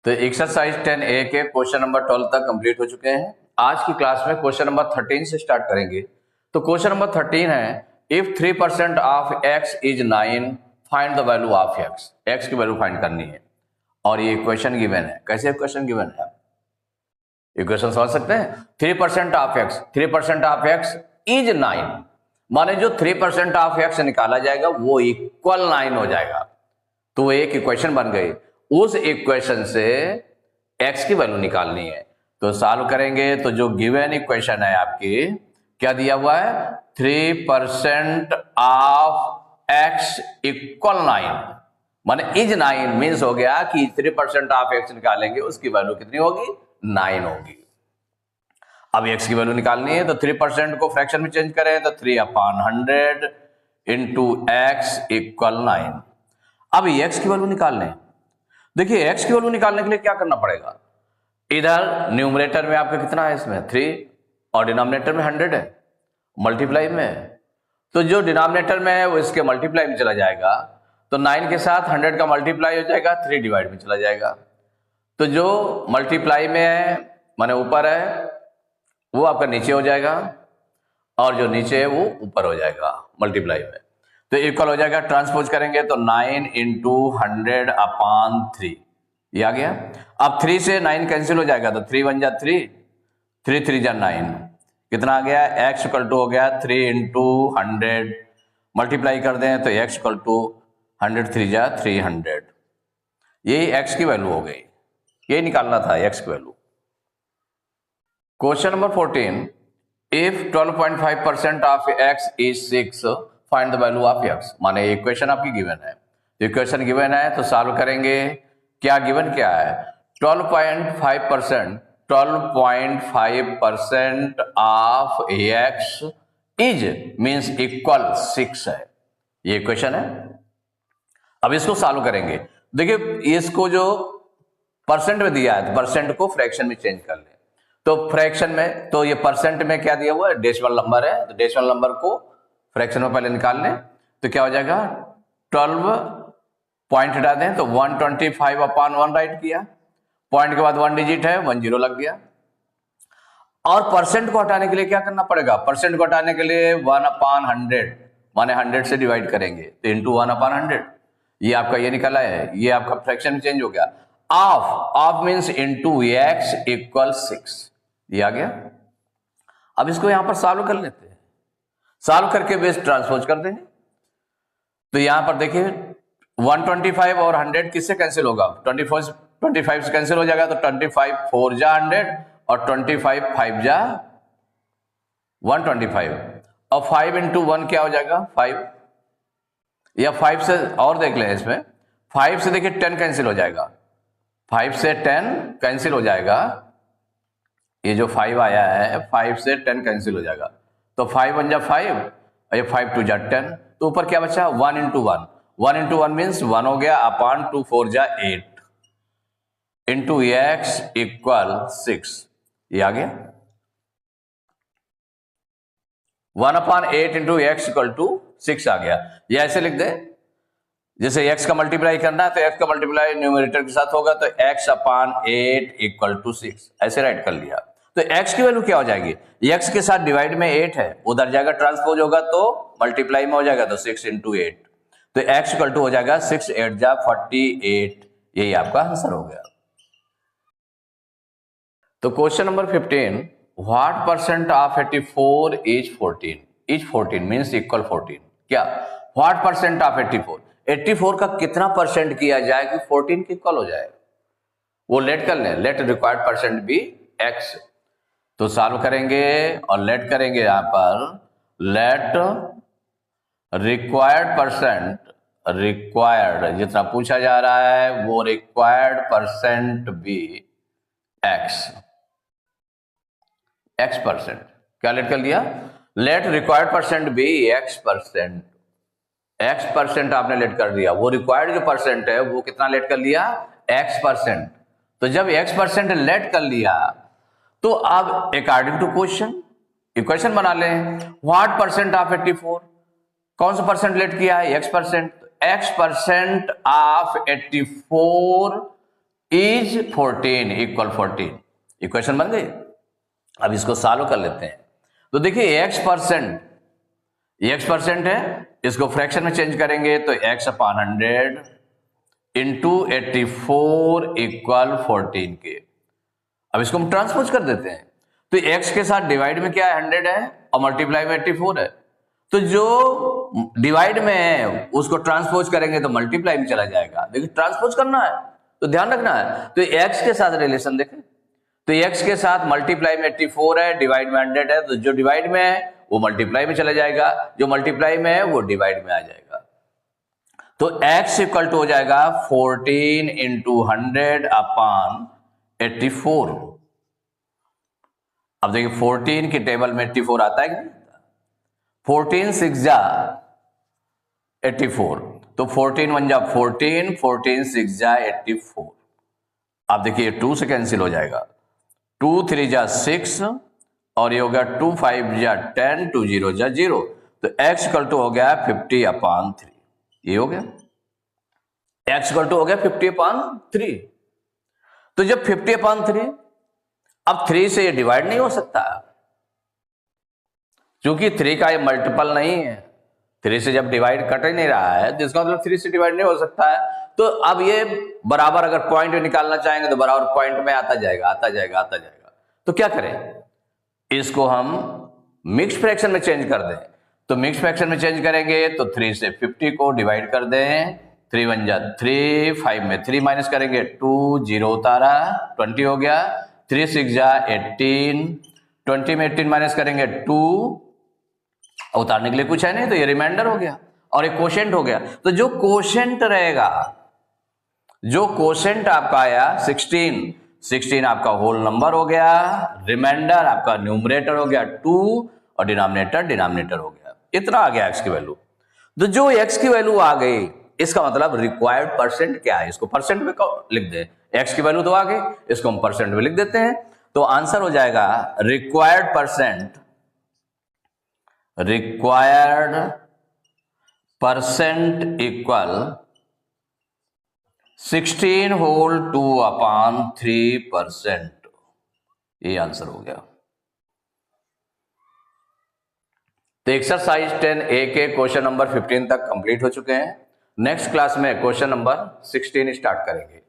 तो exercise 10A के question number 12 तक कंप्लीट हो चुके हैं। आज की क्लास में क्वेश्चन नंबर 13 से स्टार्ट करेंगे। तो क्वेश्चन नंबर 13 है, if 3% of x is 9, find the value of x। x की वैल्यू फाइंड करनी है और ये क्वेश्चन गिवन है। कैसे क्वेश्चन गिवन है, ये क्वेश्चन समझ सकते हैं। 3% of x, 3% of x is 9, माने जो 3% ऑफ x निकाला जाएगा वो इक्वल 9 हो जाएगा। तो एक इक्वेशन बन गई, उस इक्वेशन से x की वैल्यू निकालनी है। तो सॉल्व करेंगे तो जो गिवन इक्वेशन है आपकी क्या दिया हुआ है, 3% ऑफ x इक्वल 9, माने इज 9 मीन्स हो गया कि 3% ऑफ x निकालेंगे उसकी वैल्यू कितनी होगी, 9 होगी। अब x की वैल्यू निकालनी है तो 3% को फ्रैक्शन में चेंज करें तो 3/100 इंटू x इक्वल 9। अब x की वैल्यू निकालने, देखिए x की वैल्यू निकालने के लिए क्या करना पड़ेगा, इधर न्यूमरेटर में आपका कितना है, इसमें 3 और डिनोमिनेटर में 100 है, मल्टीप्लाई में है। तो जो डिनोमिनेटर में है वो इसके मल्टीप्लाई में चला जाएगा, तो 9 के साथ 100 का मल्टीप्लाई हो जाएगा, 3 डिवाइड में चला जाएगा। तो जो मल्टीप्लाई में है माने ऊपर है वो आपका नीचे हो जाएगा और जो नीचे है वो ऊपर हो जाएगा मल्टीप्लाई में। तो इक्वल हो जाएगा, ट्रांसपोज करेंगे तो 9 इंटू 100/3 ये आ गया। अब 3 से 9 कैंसिल हो जाएगा तो 3 1 जा 3, 3 3 जा 9, कितना आ गया, x इक्वल टू हो गया 3 इंटू 100, मल्टीप्लाई कर दें तो x इक्वल टू 100 3 जा 300। यही x की वैल्यू हो गई, यही निकालना था x की value. Question number 14, if 12.5% of x is 6, find the value of x। माने इक्वेशन आपकी गिवन है, इक्वेशन गिवन है तो सॉल्व करेंगे। क्या गिवन क्या है, 12.5% of x is means equal 6 है, ये इक्वेशन है। अब इसको सॉल्व करेंगे। देखिए इसको जो परसेंट में दिया है तो परसेंट को फ्रैक्शन में चेंज कर ले। तो फ्रैक्शन में तो ये परसेंट में क्या दिया हुआ है, डेसिमल नंबर है, तो डेसिमल नंबर को फ्रैक्शन में पहले निकाल लें तो क्या हो जाएगा, 12 पॉइंट हटा दें तो 125/1 राइट किया, पॉइंट के बाद 1 डिजिट है 10 लग गया। और परसेंट को हटाने के लिए क्या करना पड़ेगा, परसेंट को हटाने के लिए 1/100 माने 100 से डिवाइड करेंगे तो इंटू 1/100, ये आपका ये निकला है, ये आपका फ्रैक्शन में चेंज हो गया। Of means into x equal 6, ये आ गया। अब इसको यहां पर सॉल्व कर लेते हैं, सॉल्व करके बेस ट्रांसपोज कर देंगे। तो यहां पर देखिए 125 और 100 किससे कैंसिल होगा, 25 से कैंसिल हो जाएगा तो 25 4 जा 100 और 25 5 जा 125 और 5 इंटू 1 क्या हो जाएगा 5, या 5 से और देख लें, इसमें 5 से देखिए 10 कैंसिल हो जाएगा, 5 से 10 कैंसिल हो जाएगा, ये जो 5 आया है 5 से 10 कैंसिल हो जाएगा तो 5 1 जा 5 और ये 5 2 जा 10, तो ऊपर क्या बचा 1 इंटू 1, 1 इंटू 1 मीन्स 1 हो गया, अपॉन 2 4 जा 8 इंटू x इक्वल 6, ये आ गया। 1/8 इंटू x इक्वल टू 6 आ गया। ये ऐसे लिख दे, जैसे x का मल्टीप्लाई करना है तो x का मल्टीप्लाई न्यूमरेटर के साथ होगा तो x/8 इक्वल टू 6, ऐसे राइट कर लिया। तो x की वैल्यू क्या हो जाएगी, x के साथ डिवाइड में 8 है, उधर जाएगा ट्रांसपोज होगा तो मल्टीप्लाई में हो जाएगा तो 6 इंटू 8, तो x इक्वल टू हो जाएगा 6 8 जा 48, यही आपका आंसर हो गया। तो question number 15, what percent of 84 is 14, is 14 means equal 14। क्या, व्हाट परसेंट ऑफ 84 का कितना परसेंट किया जाए कि 14 की इक्वल हो जाए, वो लेट कर लें, let required percent be x। तो सॉल्व करेंगे और लेट करेंगे, यहां पर लेट रिक्वायर्ड परसेंट, रिक्वायर्ड जितना पूछा जा रहा है वो required percent be x percent, क्या लेट कर लिया, let required percent be x percent, x percent आपने लेट कर दिया, वो रिक्वायर्ड जो परसेंट है वो कितना लेट कर लिया, x परसेंट। तो जब x परसेंट लेट कर लिया तो अब अकॉर्डिंग टू क्वेश्चन इक्वेशन बना लें, व्हाट परसेंट ऑफ 84, कौन सा परसेंट लेट किया है, x percent, x percent of 84 is 14 equal 14। Equation बन गई। अब इसको सॉल्व कर लेते हैं। तो देखिए x परसेंट है, इसको फ्रैक्शन में चेंज करेंगे तो x अपॉन 100 इंटू 84 इक्वल 14 के। अब इसको हम ट्रांसपोज कर देते हैं। तो x के साथ डिवाइड में क्या है, 100 है, और मल्टीप्लाई में 84 है। तो जो डिवाइड में है उसको ट्रांसपोज करेंगे तो मल्टीप्लाई में चला जाएगा। देखिए ट्रांसपोज करना है तो ध्यान रखना है। तो x के साथ रिलेशन देखें, तो x के साथ मल्टीप्लाई में 84 है, डिवाइड में 100 है, तो जो डिवाइड में है वो मल्टीप्लाई में चला जाएगा, जो मल्टीप्लाई में है वो डिवाइड में आ जाएगा। तो x इक्वल टू हो जाएगा 14 इंटू 100 अपॉन 84। अब देखिए 14 की टेबल में 84 आता है कि नहीं? 14 6 जा 84, तो 14 1 जा 14, 14 6 जा 84। अब देखिए 2 से कैंसिल हो जाएगा, 2 3 जा 6, और ये हो गया 2 5 जा 10, 2 0 जा 0। तो x इक्वल टू हो गया 50 अपॉन 3। ये हो गया x इक्वल टू हो गया 50 अपॉन 3। तो जब 50 अपॉन 3, अब 3 से ये डिवाइड नहीं हो सकता क्योंकि 3 का ये मल्टीपल नहीं है। 3 से जब डिवाइड कट ही नहीं रहा है तो इसका मतलब 3 से डिवाइड नहीं हो सकता है। तो अब ये बराबर अगर पॉइंट निकालना चाहेंगे तो बराबर पॉइंट में आता जाएगा। तो क्या करें, इसको हम मिक्स फ्रैक्शन में चेंज कर दें। तो मिक्स फ्रैक्शन में चेंज करेंगे तो 3 से 50 को डिवाइड कर दें, 3 1 जा 3, 5 में 3 माइनस करेंगे 2, 0 उतारा 20 हो गया, 3 6 जा 18, 20 में 18 माइनस करेंगे 2, उतारने के लिए कुछ है नहीं तो ये रिमाइंडर हो गया और एक कोशेंट हो गया। तो जो कोशेंट रहेगा, जो कोशेंट आपका आया 16 आपका होल नंबर हो गया, रिमाइंडर आपका न्यूमरेटर हो गया 2 और डिनोमिनेटर हो गया। इतना आ गया x की वैल्यू। तो जो x की वैल्यू आ गई इसका मतलब रिक्वायर्ड परसेंट क्या है, इसको परसेंट में लिख दे। x की वैल्यू तो आ गई, इसको हम परसेंट में लिख देते हैं। तो आंसर हो जाएगा required percent equal 16 whole 2 upon 3%। ये आंसर हो गया। तो एक्सरसाइज 10A के क्वेश्चन नंबर 15 तक कंप्लीट हो चुके हैं। नेक्स्ट क्लास में क्वेश्चन नंबर 16 स्टार्ट करेंगे।